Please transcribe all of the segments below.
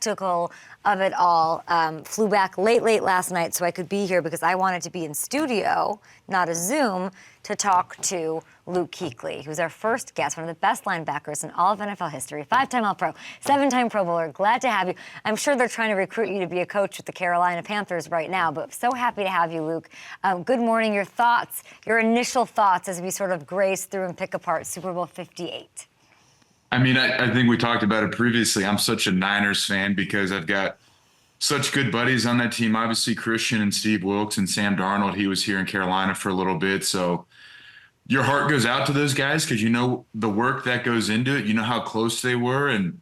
spectacle of it all. Flew back late last night so I could be here because I wanted to be in studio, not a Zoom, to talk to Luke Kuechly, who's our first guest, one of the best linebackers in all of NFL history, 5-time All-Pro, 7-time Pro Bowler. Glad to have you. I'm sure they're trying to recruit you to be a coach with the Carolina Panthers right now, but so happy to have you, Luke. Good morning. Your thoughts, your initial thoughts as we sort of graze through and pick apart Super Bowl 58. I mean, I think we talked about it previously. I'm such a Niners fan because I've got such good buddies on that team. Obviously, Christian and Steve Wilkes and Sam Darnold. He was here in Carolina for a little bit. So your heart goes out to those guys because you know the work that goes into it. You know how close they were. And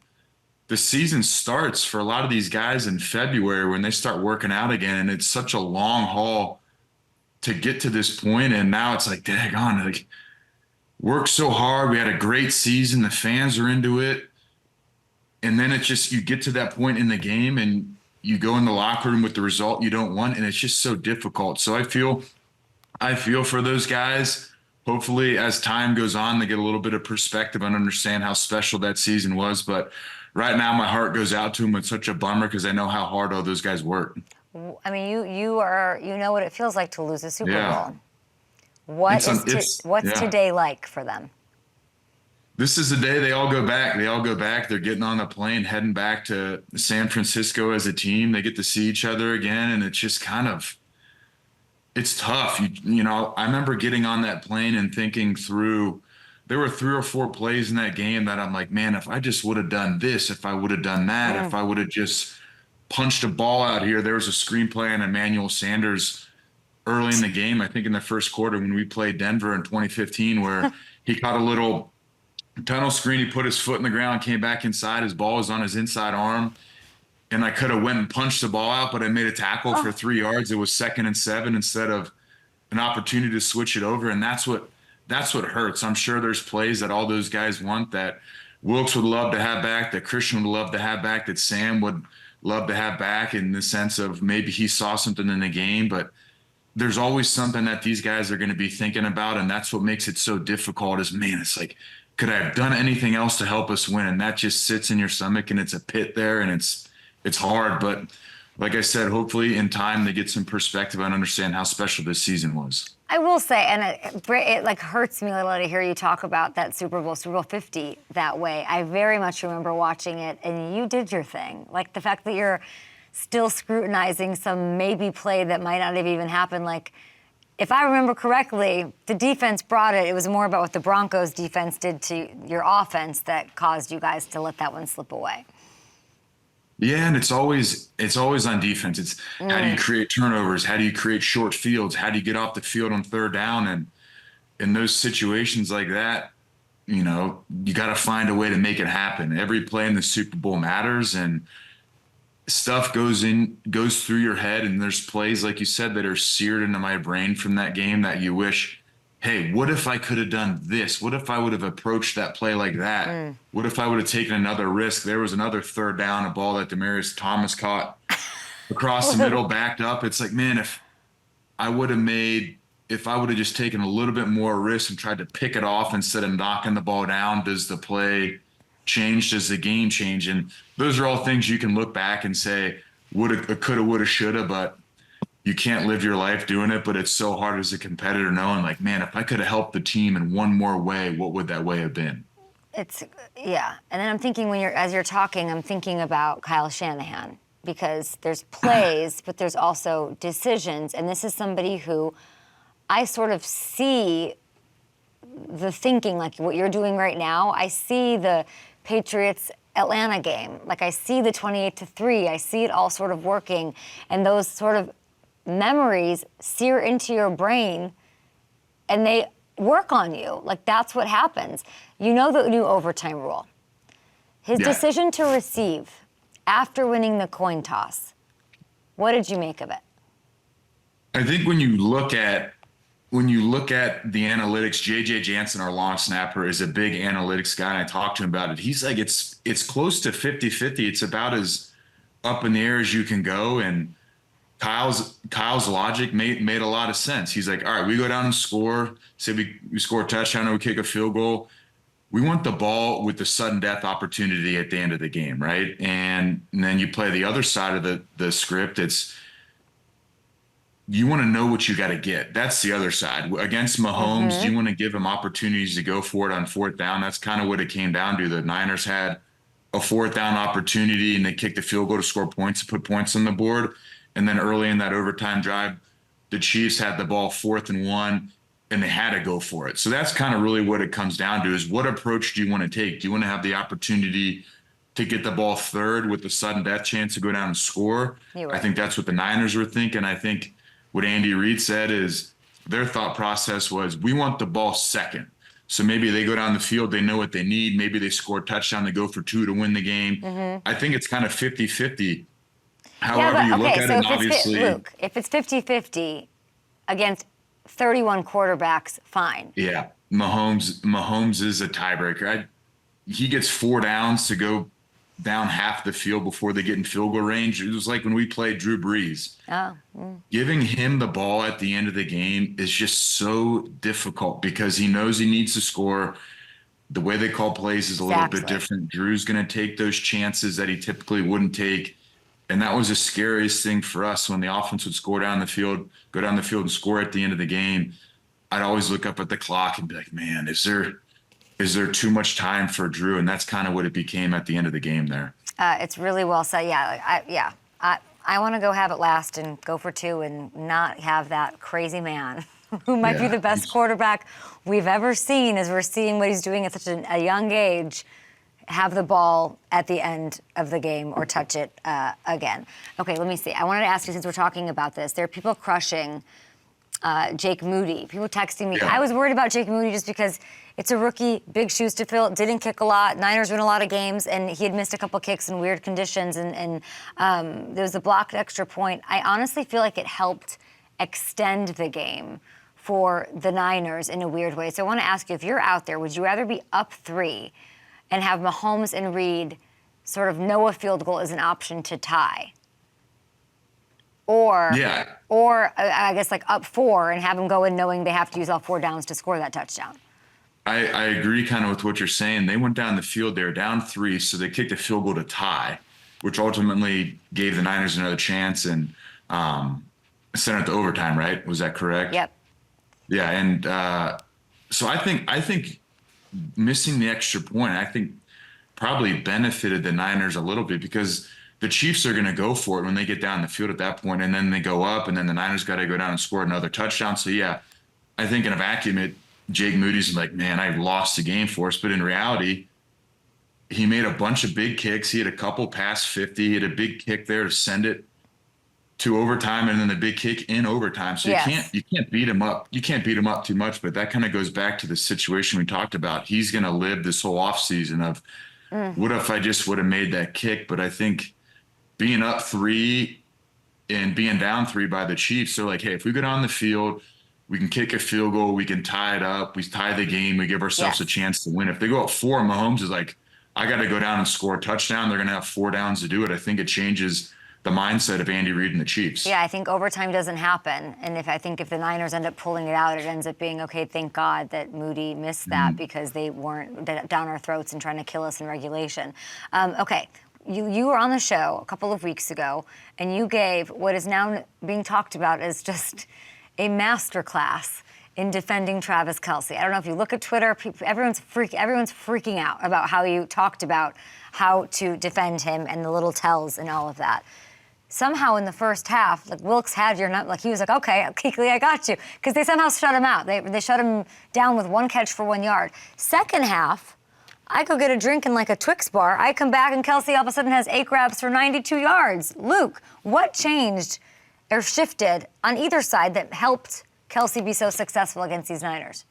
the season starts for a lot of these guys in February when they start working out again. And it's such a long haul to get to this point. And now it's like, daggone, like, worked so hard. We had a great season. The fans are into it. And then it's just, you get to that point in the game and you go in the locker room with the result you don't want. And it's just so difficult. So I feel for those guys. Hopefully as time goes on, they get a little bit of perspective and understand how special that season was. But right now my heart goes out to them. It's such a bummer because I know how hard all those guys work. I mean, you know what it feels like to lose a Super Bowl. What's today like for them? This is the day they all go back. They're getting on the plane, heading back to San Francisco as a team. They get to see each other again, and it's just kind of, it's tough. You know, I remember getting on that plane and thinking through, there were 3 or 4 plays in that game that I'm like, man, if I just would have done this, if I would have done that, if I would have just punched a ball out here. There was a screenplay on Emmanuel Sanders early in the game, I think in the first quarter when we played Denver in 2015, where he caught a little tunnel screen. He put his foot in the ground, came back inside. His ball was on his inside arm. And I could have went and punched the ball out, but I made a tackle for 3 yards. It was 2nd and 7 instead of an opportunity to switch it over. And that's what hurts. I'm sure there's plays that all those guys want that Wilkes would love to have back, that Christian would love to have back, that Sam would love to have back in the sense of maybe he saw something in the game, but there's always something that these guys are going to be thinking about. And that's what makes it so difficult is, man, it's like, could I have done anything else to help us win? And that just sits in your stomach and it's a pit there and it's hard. But like I said, hopefully in time they get some perspective and understand how special this season was. I will say, and it like hurts me a little to hear you talk about that Super Bowl 50 that way. I very much remember watching it and you did your thing. Like the fact that you're still scrutinizing some maybe play that might not have even happened. Like, if I remember correctly, the defense brought it. It was more about what the Broncos defense did to your offense that caused you guys to let that one slip away. Yeah, and it's always on defense. It's how do you create turnovers? How do you create short fields? How do you get off the field on 3rd down? And in those situations like that, you know, you got to find a way to make it happen. Every play in the Super Bowl matters, and stuff goes through your head, and there's plays, like you said, that are seared into my brain from that game that you wish, hey, what if I could have done this? What if I would have approached that play like that? What if I would have taken another risk? There was another 3rd down, a ball that Demaryius Thomas caught across the middle, backed up. It's like, man, if I would have just taken a little bit more risk and tried to pick it off instead of knocking the ball down, does the play change? Does the game change? And those are all things you can look back and say, woulda, coulda, woulda, shoulda, but you can't live your life doing it. But it's so hard as a competitor knowing, like, man, if I could have helped the team in one more way, what would that way have been? Yeah. And then I'm thinking as you're talking, I'm thinking about Kyle Shanahan, because there's plays, but there's also decisions. And this is somebody who I sort of see the thinking, like what you're doing right now. I see the Patriots-Atlanta game. Like, I see the 28-3. I see it all sort of working. And those sort of memories sear into your brain and they work on you. Like, that's what happens. You know the new overtime rule. His decision to receive after winning the coin toss, what did you make of it? I think when you look at the analytics, JJ Jansen, our long snapper, is a big analytics guy, and I talked to him about it. He's like, it's close to 50-50. It's about as up in the air as you can go. And Kyle's logic made a lot of sense. He's like, all right, we go down and score. Say we score a touchdown or we kick a field goal. we want the ball with the sudden death opportunity at the end of the game, right? And then you play the other side of the script. It's you want to know what you got to get. That's the other side. Against Mahomes, you want to give him opportunities to go for it on fourth down. That's kind of what it came down to. The Niners had a fourth down opportunity and they kicked the field goal to score points, to put points on the board. And then early in that overtime drive, the Chiefs had the ball 4th and 1 and they had to go for it. So that's kind of really what it comes down to, is what approach do you want to take? Do you want to have the opportunity to get the ball third with the sudden death chance to go down and score? I think that's what the Niners were thinking. I think what Andy Reid said is their thought process was, we want the ball second. So maybe they go down the field, they know what they need. Maybe they score a touchdown, they go for 2 to win the game. I think it's kind of 50-50. However you look at it, obviously. Luke, if it's 50-50 against 31 quarterbacks, fine. Yeah, Mahomes is a tiebreaker. He gets 4 downs to go down half the field before they get in field goal range. It was like when we played Drew Brees. Giving him the ball at the end of the game is just so difficult because he knows he needs to score. The way they call plays is a little bit different. Drew's going to take those chances that he typically wouldn't take. And that was the scariest thing for us when the offense would go down the field and score at the end of the game. I'd always look up at the clock and be like, man, is there too much time for Drew? And that's kind of what it became at the end of the game there. It's really well said. Yeah, I want to go have it last and go for 2 and not have that crazy man who might be the best quarterback we've ever seen, as we're seeing what he's doing at such a young age, have the ball at the end of the game or touch it again. Okay, let me see. I wanted to ask you, since we're talking about this, there are people crushing Jake Moody. People texting me. I was worried about Jake Moody just because it's a rookie, big shoes to fill, didn't kick a lot. Niners win a lot of games, and he had missed a couple kicks in weird conditions, and there was a blocked extra point. I honestly feel like it helped extend the game for the Niners in a weird way. So I want to ask you, if you're out there, would you rather be up 3 and have Mahomes and Reid sort of know a field goal as an option to tie? Or I guess like up 4 and have them go in knowing they have to use all 4 downs to score that touchdown? I agree kind of with what you're saying. They went down the field, they were down 3, so they kicked a field goal to tie, which ultimately gave the Niners another chance and sent it to overtime, right? Was that correct? Yep. Yeah, and so I think missing the extra point, I think probably benefited the Niners a little bit, because the Chiefs are going to go for it when they get down the field at that point, and then they go up, and then the Niners got to go down and score another touchdown. So, yeah, I think in a vacuum, Jake Moody's like, man, I lost the game for us. But in reality, he made a bunch of big kicks. He had a couple past 50. He had a big kick there to send it to overtime, and then the big kick in overtime. So you can't beat him up. You can't beat him up too much. But that kind of goes back to the situation we talked about. He's going to live this whole offseason of what if I just would have made that kick? But I think being up 3 and being down 3 by the Chiefs, they're like, hey, if we go down the field, we can kick a field goal, we can tie it up, we tie the game, we give ourselves a chance to win. If they go up 4, Mahomes is like, I got to go down and score a touchdown. They're going to have 4 downs to do it. I think it changes the mindset of Andy Reid and the Chiefs. Yeah, I think overtime doesn't happen. And I think if the Niners end up pulling it out, it ends up being, okay, thank God that Moody missed that because they weren't down our throats and trying to kill us in regulation. Okay. You were on the show a couple of weeks ago, and you gave what is now being talked about as just a masterclass in defending Travis Kelce. I don't know if you look at Twitter, everyone's freaking out about how you talked about how to defend him and the little tells and all of that. Somehow in the first half, like Wilkes had your number, like he was like, okay, Kuechly, I got you, because they somehow shut him out. They shut him down with 1 catch for 1 yard. Second half, I go get a drink in like a Twix bar. I come back and Kelce all of a sudden has 8 grabs for 92 yards. Luke, what changed or shifted on either side that helped Kelce be so successful against these Niners?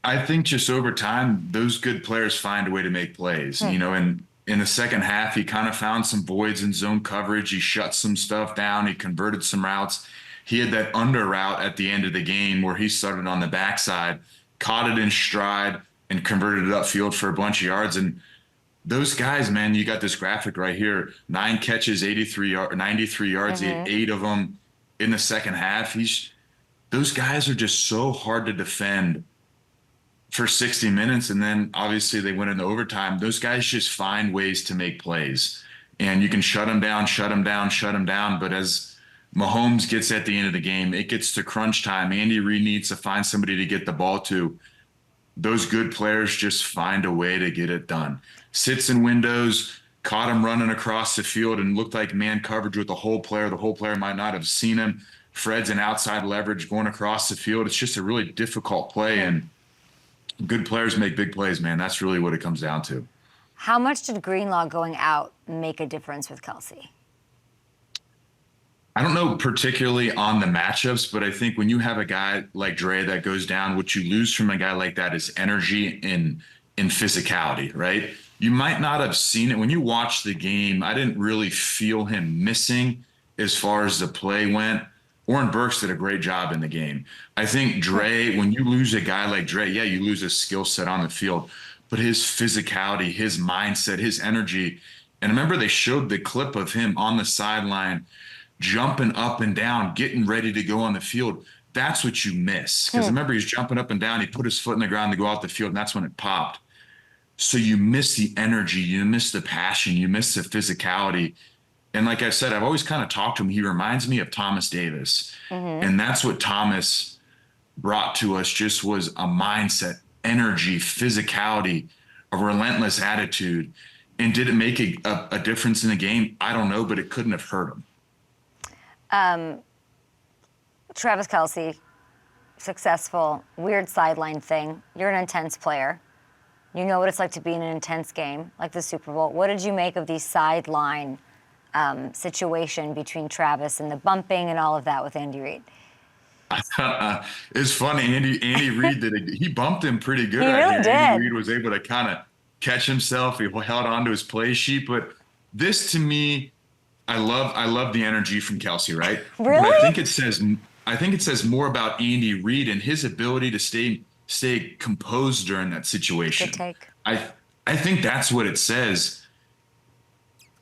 I think just over time, those good players find a way to make plays, you know, and in the second half, he kind of found some voids in zone coverage. He shut some stuff down. He converted some routes. He had that under route at the end of the game where he started on the backside, caught it in stride, and converted it upfield for a bunch of yards. And those guys, man, you got this graphic right here, 9 catches, 93 yards. He had 8 of them in the second half. Those guys are just so hard to defend for 60 minutes, and then obviously they went into overtime. Those guys just find ways to make plays, and you can shut them down, shut them down, shut them down. But as Mahomes gets at the end of the game, it gets to crunch time. Andy Reid needs to find somebody to get the ball to. Those good players just find a way to get it done. Sits in windows, caught him running across the field and looked like man coverage with the whole player. The whole player might not have seen him. Fred's an outside leverage going across the field. It's just a really difficult play, and good players make big plays, man. That's really what it comes down to. How much did Greenlaw going out make a difference with Kelce? I don't know particularly on the matchups, but I think when you have a guy like Dre that goes down, what you lose from a guy like that is energy and physicality, right? You might not have seen it. When you watch the game, I didn't really feel him missing as far as the play went. Warren Burks did a great job in the game. I think Dre, when you lose a guy like Dre, yeah, you lose a skill set on the field, but his physicality, his mindset, his energy. And remember, they showed the clip of him on the sideline jumping up and down, getting ready to go on the field. That's what you miss. Because remember, he's jumping up and down. He put his foot in the ground to go out the field, and that's when it popped. So you miss the energy, you miss the passion, you miss the physicality. And like I said, I've always kind of talked to him. He reminds me of Thomas Davis. And that's what Thomas brought to us, just was a mindset, energy, physicality, a relentless attitude. And did it make a difference in the game? I don't know, but it couldn't have hurt him. Travis Kelce, successful, weird sideline thing. You're an intense player. You know what it's like to be in an intense game, like the Super Bowl. What did you make of the sideline situation between Travis and the bumping and all of that with Andy Reid? It's funny. Andy Reid he bumped him pretty good. He really did. Andy Reid was able to kind of catch himself. He held onto his play sheet. But this, to me, I love the energy from Kelce, right? Really? But I think it says more about Andy Reid and his ability to stay composed during that situation. Good take. I think that's what it says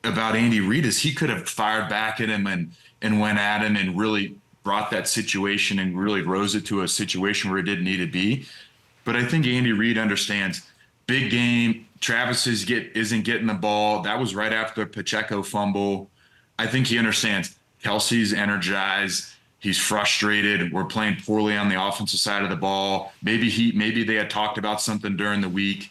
about Andy Reid, is he could have fired back at him and went at him and really brought that situation and really rose it to a situation where it didn't need to be. But I think Andy Reid understands big game. Travis isn't getting the ball. That was right after the Pacheco fumble. I think he understands Kelce's energized. He's frustrated. We're playing poorly on the offensive side of the ball. Maybe they had talked about something during the week.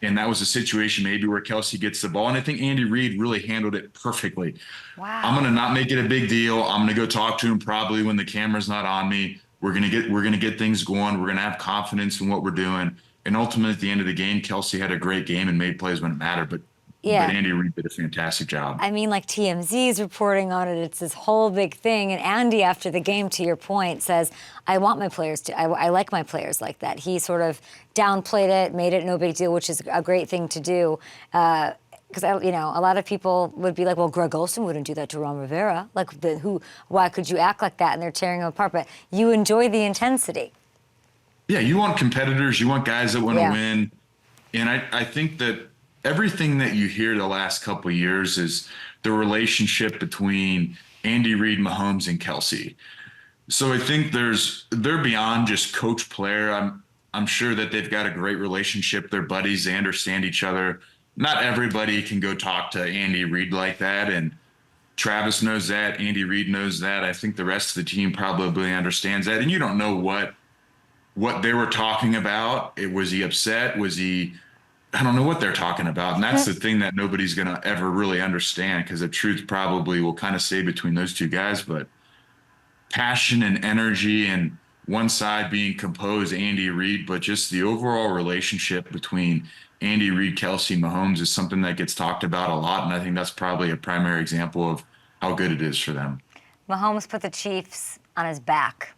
And that was a situation maybe where Kelce gets the ball. And I think Andy Reid really handled it perfectly. Wow. I'm going to not make it a big deal. I'm going to go talk to him probably when the camera's not on me. We're going to get things going. We're going to have confidence in what we're doing. And ultimately, at the end of the game, Kelce had a great game and made plays when it mattered. But Andy Reid did a fantastic job. I mean, like TMZ is reporting on it. It's this whole big thing. And Andy, after the game, to your point, says, I want my players to, I like my players like that. He sort of downplayed it, made it no big deal, which is a great thing to do. Because, a lot of people would be like, well, Greg Olsen wouldn't do that to Ron Rivera. Like, why could you act like that? And they're tearing him apart. But you enjoy the intensity. Yeah, you want competitors. You want guys that want to win. And I think that everything that you hear the last couple of years is the relationship between Andy Reid, Mahomes, and Kelce. So I think they're beyond just coach player. I'm sure that they've got a great relationship. They're buddies. They understand each other. Not everybody can go talk to Andy Reid like that. And Travis knows that. Andy Reid knows that. I think the rest of the team probably understands that. And you don't know what they were talking about. Was he upset? I don't know what they're talking about. And that's the thing that nobody's going to ever really understand, because the truth probably will kind of stay between those two guys. But passion and energy, and one side being composed, Andy Reid, but just the overall relationship between Andy Reid, Kelce, Mahomes is something that gets talked about a lot. And I think that's probably a primary example of how good it is for them. Mahomes put the Chiefs on his back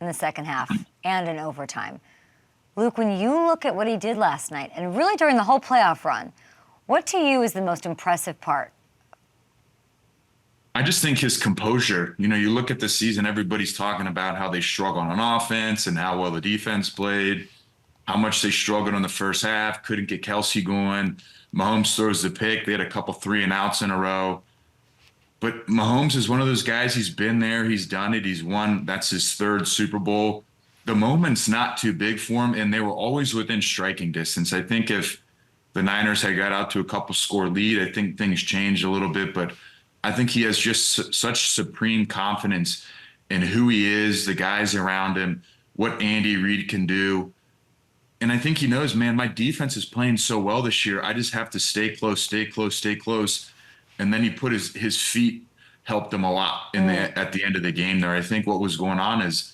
in the second half and in overtime. Luke, when you look at what he did last night, and really during the whole playoff run, what to you is the most impressive part? I just think his composure. You look at the season, everybody's talking about how they struggled on offense and how well the defense played, how much they struggled in the first half, couldn't get Kelce going. Mahomes throws the pick. They had a couple 3-and-outs in a row. But Mahomes is one of those guys. He's been there. He's done it. He's won. That's his third Super Bowl. the moment's not too big for him, and they were always within striking distance. I think if the Niners had got out to a couple score lead, I think things changed a little bit, but I think he has just such supreme confidence in who he is, the guys around him, what Andy Reid can do. And I think he knows, man, my defense is playing so well this year. I just have to stay close, stay close, stay close. And then he put his feet helped him a lot at the end of the game there. I think what was going on is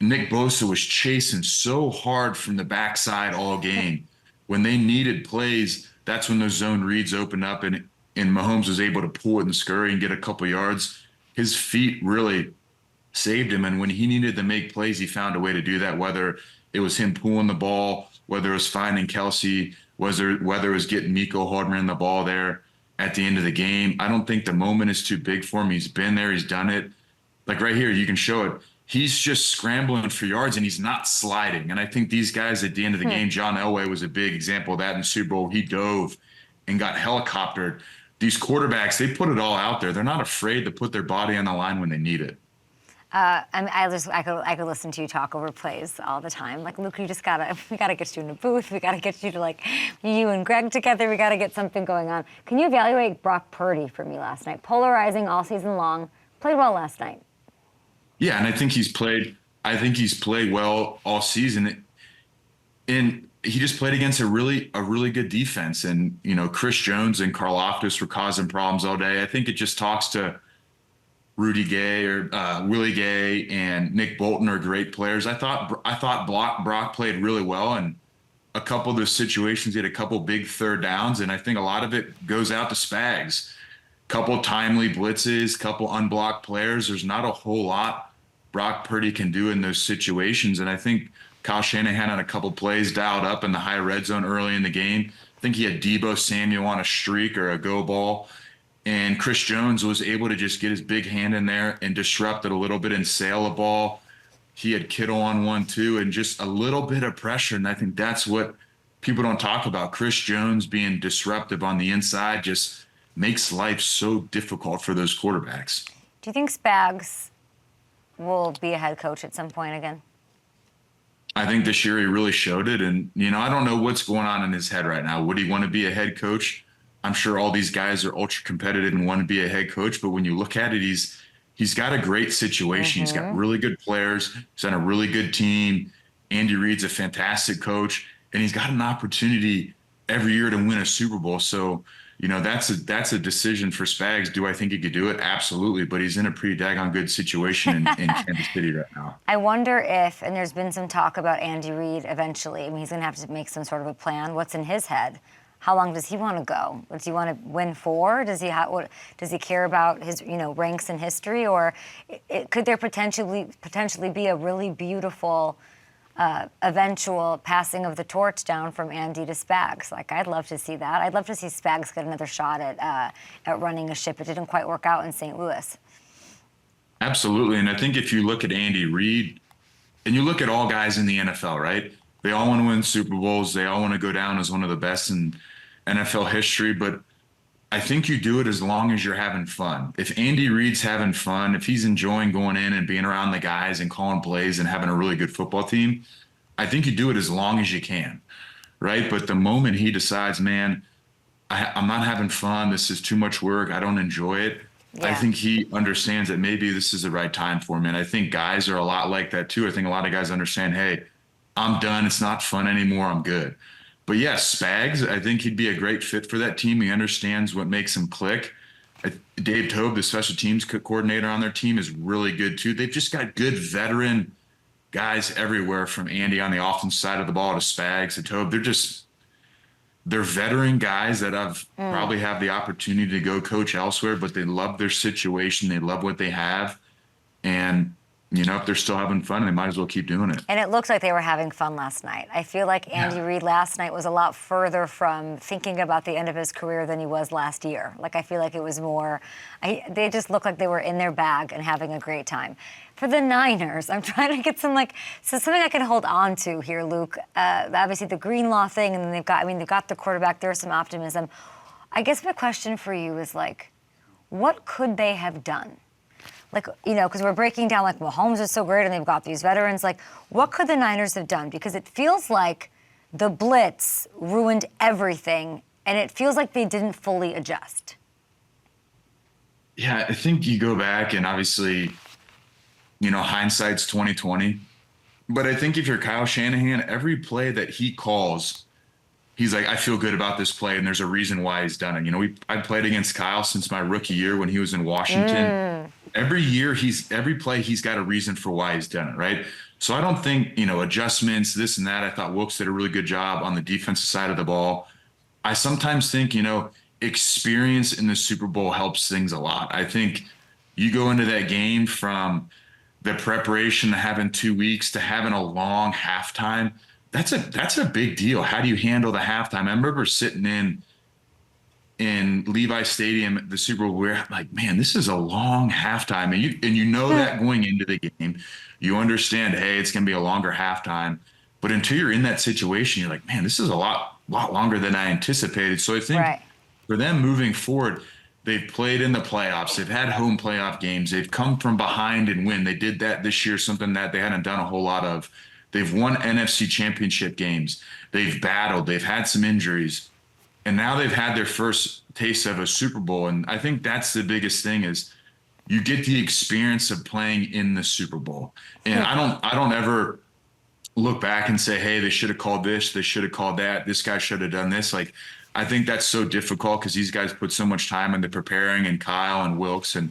Nick Bosa was chasing so hard from the backside all game. When they needed plays, that's when those zone reads opened up and Mahomes was able to pull it and scurry and get a couple yards. His feet really saved him. And when he needed to make plays, he found a way to do that, whether it was him pulling the ball, whether it was finding Kelsey, whether it was getting Nico Hardman the ball there at the end of the game. I don't think the moment is too big for him. He's been there. He's done it. Like right here, you can show it. He's just scrambling for yards and he's not sliding. And I think these guys at the end of the game, John Elway was a big example of that in the Super Bowl. He dove and got helicoptered. These quarterbacks, they put it all out there. They're not afraid to put their body on the line when they need it. I could listen to you talk over plays all the time. Like, Luke, we gotta get you in a booth. We gotta get you to, like, you and Greg together. We gotta get something going on. Can you evaluate Brock Purdy for me last night? Polarizing all season long. Played well last night. Yeah, and I think he's played well all season. And he just played against a really good defense. And, Chris Jones and Karlaftis were causing problems all day. I think it just talks to Rudy Gay or Willie Gay and Nick Bolton are great players. I thought Brock played really well, and a couple of those situations he had a couple big third downs, and I think a lot of it goes out to Spags. Couple timely blitzes, couple unblocked players. There's not a whole lot Brock Purdy can do in those situations, and I think Kyle Shanahan had a couple plays dialed up in the high red zone early in the game. I think he had Deebo Samuel on a streak or a go ball. And Chris Jones was able to just get his big hand in there and disrupt it a little bit and sail the ball. He had Kittle on one, too, and just a little bit of pressure. And I think that's what people don't talk about. Chris Jones being disruptive on the inside just makes life so difficult for those quarterbacks. Do you think Spags will be a head coach at some point again? I think this year he really showed it. And, I don't know what's going on in his head right now. Would he want to be a head coach? I'm sure all these guys are ultra competitive and want to be a head coach, but when you look at it, he's got a great situation. He's got really good players. He's on a really good team. Andy Reid's a fantastic coach, and he's got an opportunity every year to win a Super Bowl. So, that's a decision for Spags. Do I think he could do it? Absolutely, but he's in a pretty daggone good situation in Kansas City right now. I wonder if, and there's been some talk about Andy Reid eventually. I mean, he's going to have to make some sort of a plan. What's in his head? How long does he want to go? Does he want to win 4? Does he care about his ranks in history, or could there potentially be a really beautiful eventual passing of the torch down from Andy to Spags? Like, I'd love to see that. I'd love to see Spags get another shot at running a ship. It didn't quite work out in St. Louis. Absolutely, and I think if you look at Andy Reid, and you look at all guys in the NFL, right? They all want to win Super Bowls. They all want to go down as one of the best in NFL history, but I think you do it as long as you're having fun. If Andy Reid's having fun, if he's enjoying going in and being around the guys and calling plays and having a really good football team, I think you do it as long as you can, right? But the moment he decides, man, I'm not having fun, this is too much work, I don't enjoy it, I think he understands that maybe this is the right time for him. And I think guys are a lot like that too. I think a lot of guys understand, hey, I'm done, it's not fun anymore, I'm good. But yes, Spags, I think he'd be a great fit for that team. He understands what makes him click. Dave Tobe, the special teams coordinator on their team, is really good too. They've just got good veteran guys everywhere, from Andy on the offensive side of the ball to Spags to Tobe. They're veteran guys that probably have the opportunity to go coach elsewhere, but they love their situation. They love what they have. And if they're still having fun, they might as well keep doing it. And it looks like they were having fun last night. I feel like Andy Reid last night was a lot further from thinking about the end of his career than he was last year. Like, I feel like it was more, they just looked like they were in their bag and having a great time. For the Niners, I'm trying to get something I can hold on to here, Luke. Obviously the Greenlaw thing, and then they've got the quarterback. There's some optimism. I guess my question for you is, like, what could they have done? like, because we're breaking down like Mahomes is so great and they've got these veterans. Like, what could the Niners have done? Because it feels like the blitz ruined everything, and it feels like they didn't fully adjust. Yeah, I think you go back and obviously, hindsight's 2020. But I think if you're Kyle Shanahan, every play that he calls, he's like, I feel good about this play, and there's a reason why he's done it. I played against Kyle since my rookie year when he was in Washington. Every year, every play, he's got a reason for why he's done it, right? So I don't think, adjustments, this and that. I thought Wilkes did a really good job on the defensive side of the ball. I sometimes think, experience in the Super Bowl helps things a lot. I think you go into that game from the preparation to having 2 weeks to having a long halftime. That's a big deal. How do you handle the halftime? I remember sitting in Levi Stadium at the Super Bowl where I'm like, man, this is a long halftime. And you know that going into the game, you understand, hey, it's gonna be a longer halftime. But until you're in that situation, you're like, man, this is a lot longer than I anticipated. So I think for them moving forward, they've played in the playoffs. They've had home playoff games. They've come from behind and win. They did that this year, something that they hadn't done a whole lot of. They've won NFC championship games. They've battled. They've had some injuries. And now they've had their first taste of a Super Bowl. And I think that's the biggest thing is you get the experience of playing in the Super Bowl. And I don't ever look back and say, hey, they should have called this. They should have called that. This guy should have done this. Like, I think that's so difficult because these guys put so much time into preparing, and Kyle and Wilkes and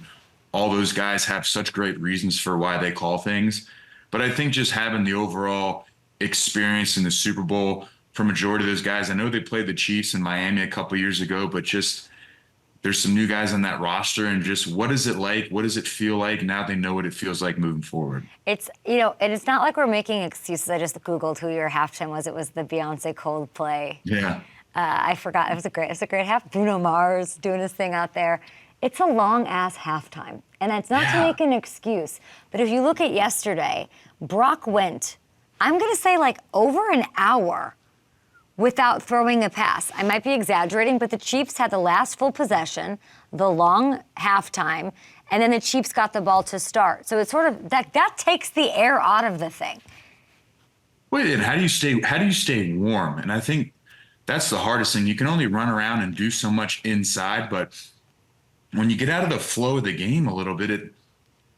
all those guys have such great reasons for why they call things. But I think just having the overall experience in the Super Bowl for majority of those guys, I know they played the Chiefs in Miami a couple years ago, but just there's some new guys on that roster, and just what is it like? What does it feel like? Now they know what it feels like moving forward. It's, and it's not like we're making excuses. I just Googled who your halftime was. It was the Beyonce Coldplay. Yeah. I forgot. It was a great half. Bruno Mars doing his thing out there. It's a long ass halftime, and it's not to make an excuse. But if you look at yesterday, Brock went, I'm gonna say like over an hour without throwing a pass. I might be exaggerating, but the Chiefs had the last full possession, the long halftime, and then the Chiefs got the ball to start. So it's sort of that takes the air out of the thing. Wait, and how do you stay warm? And I think that's the hardest thing. You can only run around and do so much inside, but when you get out of the flow of the game a little bit,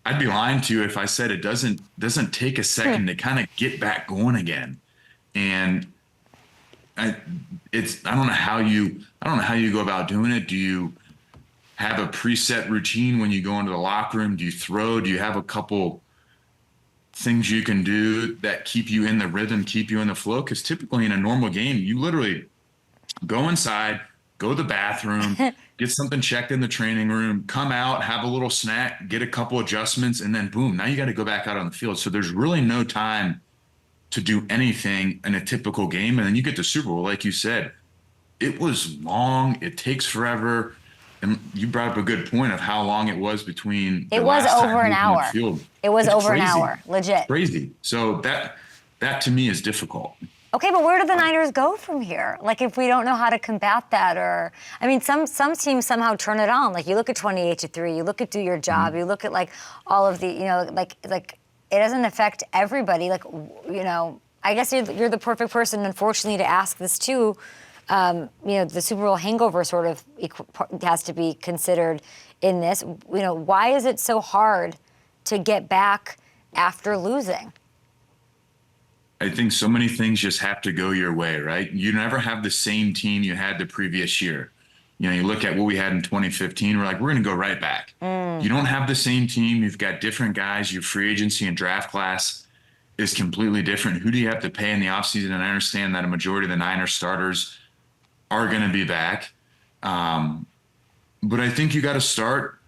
I'd be lying to you if I said it doesn't take a second to kind of get back going again. And I don't know how you go about doing it. Do you have a preset routine when you go into the locker room? Do you throw? Do you have a couple things you can do that keep you in the rhythm, keep you in the flow? Because typically in a normal game, you literally go inside, go to the bathroom, get something checked in the training room, come out, have a little snack, get a couple adjustments, and then boom, now you got to go back out on the field. So there's really no time to do anything in a typical game. And then you get to Super Bowl, like you said, it was long, it takes forever. And you brought up a good point of how long it was between. It was over an hour. It was over an hour, legit. Crazy. So that to me is difficult. Okay, but where do the Niners go from here? Like, if we don't know how to combat that, or I mean, some teams somehow turn it on. Like, you look at 28-3, you look at do your job, you look at like all of the, like it doesn't affect everybody. Like, I guess you're the perfect person, unfortunately, to ask this too. The Super Bowl hangover sort of has to be considered in this. Why is it so hard to get back after losing? I think so many things just have to go your way, right? You never have the same team you had the previous year. You look at what we had in 2015, we're like, we're going to go right back. You don't have the same team. You've got different guys. Your free agency and draft class is completely different. Who do you have to pay in the offseason? And I understand that a majority of the Niners starters are going to be back. But I think you got to start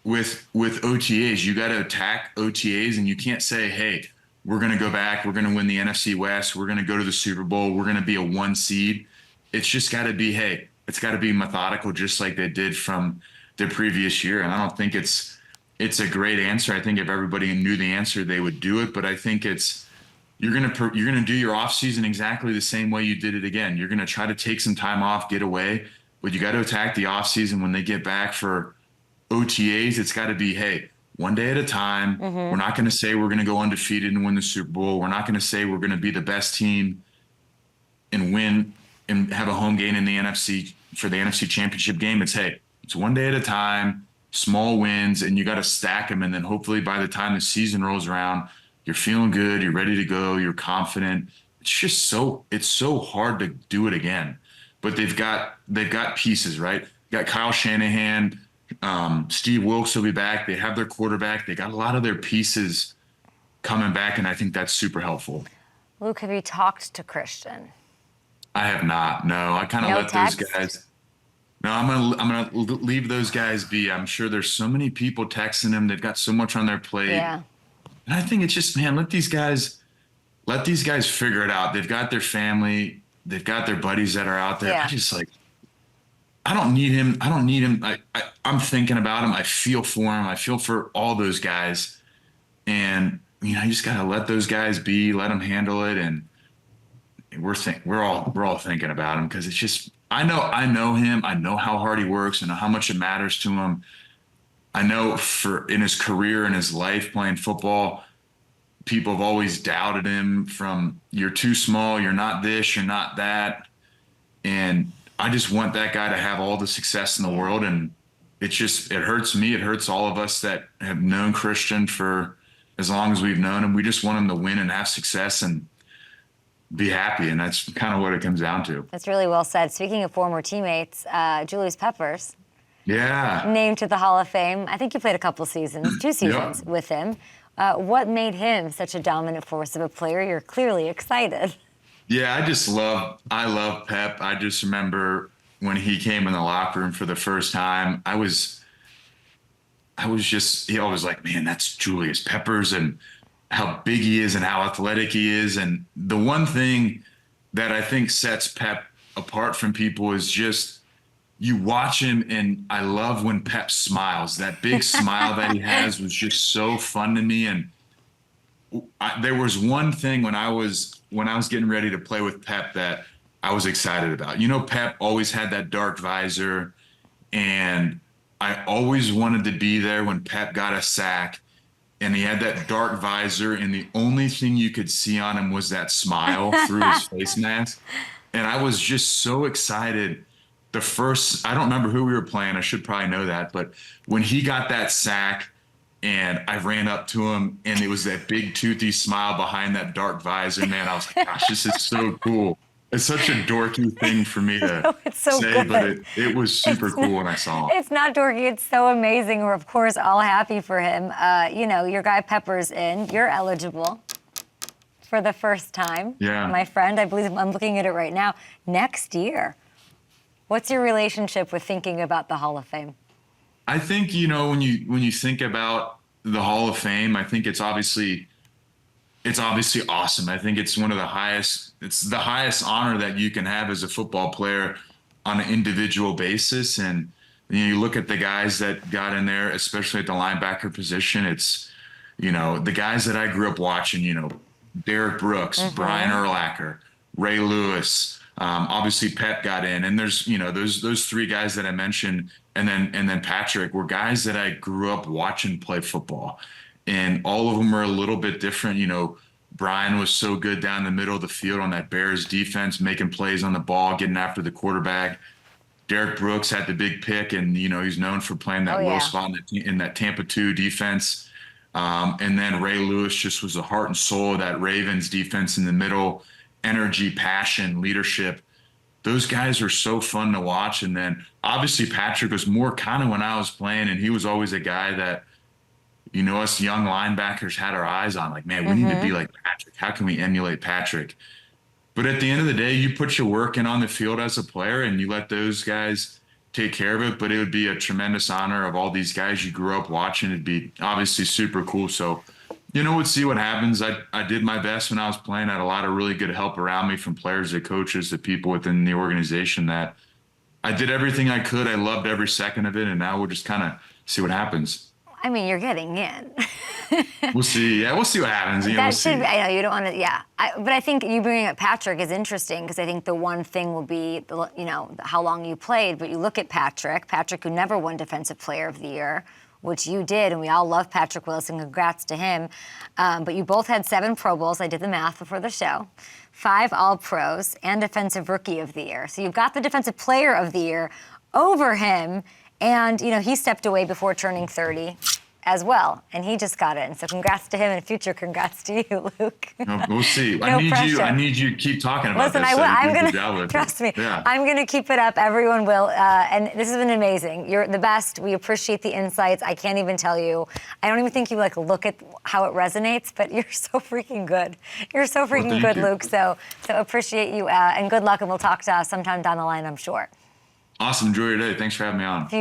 with OTAs. You got to attack OTAs, and you can't say, hey, we're going to go back, we're going to win the NFC West, we're going to go to the Super Bowl, we're going to be a 1 seed. It's just got to be, hey, it's got to be methodical, just like they did from the previous year. And I don't think it's a great answer. I think if everybody knew the answer, they would do it. But I think you're going to do your offseason exactly the same way you did it again. You're going to try to take some time off, get away, but you got to attack the offseason when they get back for OTAs. It's got to be, hey, one day at a time. We're not going to say we're going to go undefeated and win the Super Bowl. We're not going to say we're going to be the best team and win and have a home game in the NFC for the NFC Championship game. It's one day at a time, small wins, and you got to stack them. And then hopefully by the time the season rolls around, you're feeling good, you're ready to go, you're confident. It's so hard to do it again. But they've got pieces, right? Got Kyle Shanahan, Steve Wilkes will be back. They have their quarterback. They got a lot of their pieces coming back, and I think that's super helpful. Luke, have you talked to Christian? I have not. No, I kind of let text? those guys. No, I'm gonna leave those guys be. I'm sure there's so many people texting them. They've got so much on their plate. Yeah. And I think it's just, man, let these guys figure it out. They've got their family. They've got their buddies that are out there. Yeah. I don't need him. I'm thinking about him. I feel for him. I feel for all those guys. And, you just got to let those guys be, let them handle it. And we're all thinking about him because it's just, I know him. I know how hard he works and how much it matters to him. I know in his career and his life playing football, people have always doubted him from you're too small, you're not this, you're not that. And I just want that guy to have all the success in the world. And it hurts me. It hurts all of us that have known Christian for as long as we've known him. We just want him to win and have success and be happy. And that's kind of what it comes down to. That's really well said. Speaking of former teammates, Julius Peppers. Yeah. Named to the Hall of Fame. I think you played a couple seasons, 2 seasons with him. What made him such a dominant force of a player? You're clearly excited. Yeah, I love Pep. I just remember when he came in the locker room for the first time, he always like, man, that's Julius Peppers and how big he is and how athletic he is. And the one thing that I think sets Pep apart from people is just, you watch him, and I love when Pep smiles. That big smile that he has was just so fun to me. And there was one thing when I was getting ready to play with Pep that I was excited about. Pep always had that dark visor, and I always wanted to be there when Pep got a sack, and he had that dark visor, and the only thing you could see on him was that smile through his face mask. And I was just so excited. I don't remember who we were playing. I should probably know that. But when he got that sack and I ran up to him and it was that big toothy smile behind that dark visor, man, I was like, gosh, this is so cool. It's such a dorky thing for me to say, good. But it was super cool when I saw him. It's not dorky. It's so amazing. We're, of course, all happy for him. Your guy Pepper's in. You're eligible for the first time. Yeah. My friend, I believe I'm looking at it right now. Next year. What's your relationship with thinking about the Hall of Fame? I think, when you think about the Hall of Fame, I think it's obviously awesome. I think it's it's the highest honor that you can have as a football player on an individual basis. And you look at the guys that got in there, especially at the linebacker position, it's, the guys that I grew up watching, Derek Brooks, Brian Urlacher, Ray Lewis, obviously Pep got in, and there's, those 3 guys that I mentioned, and then Patrick were guys that I grew up watching play football, and all of them are a little bit different. Brian was so good down the middle of the field on that Bears defense, making plays on the ball, getting after the quarterback. Derek Brooks had the big pick, and he's known for playing that will spot in that Tampa 2 defense. And then Ray Lewis just was the heart and soul of that Ravens defense in the middle. Energy, passion, leadership. Those guys are so fun to watch. And then obviously Patrick was more kind of when I was playing, and he was always a guy that, us young linebackers had our eyes on. Like, man, we need to be like Patrick. How can we emulate Patrick? But at the end of the day, you put your work in on the field as a player and you let those guys take care of it. But it would be a tremendous honor of all these guys you grew up watching. It'd be obviously super cool. So, we'll see what happens. I did my best when I was playing. I had a lot of really good help around me, from players to coaches to people within the organization, that I did everything I could. I loved every second of it. And now we'll just kind of see what happens. I mean, you're getting in. We'll see. Yeah, we'll see what happens. I know you don't want to. Yeah, but I think you bringing up Patrick is interesting, because I think the one thing will be how long you played. But you look at Patrick, who never won Defensive Player of the Year, which you did, and we all love Patrick Willis, and congrats to him. But you both had 7 Pro Bowls. I did the math before the show. 5 All-Pros and Defensive Rookie of the Year. So you've got the Defensive Player of the Year over him, and he stepped away before turning 30 as well, and he just got it. And so congrats to him, and future congrats to you, Luke. We'll see. No pressure. I need you to keep talking about Listen, this. I'm gonna trust me. Yeah. I'm gonna keep it up. Everyone will, and this has been amazing. You're the best. We appreciate the insights. I can't even tell you. I don't even think you look at how it resonates, but you're so freaking good. You're so freaking good, Luke. So appreciate you, and good luck. And we'll talk to us sometime down the line, I'm sure. Awesome. Enjoy your day. Thanks for having me on.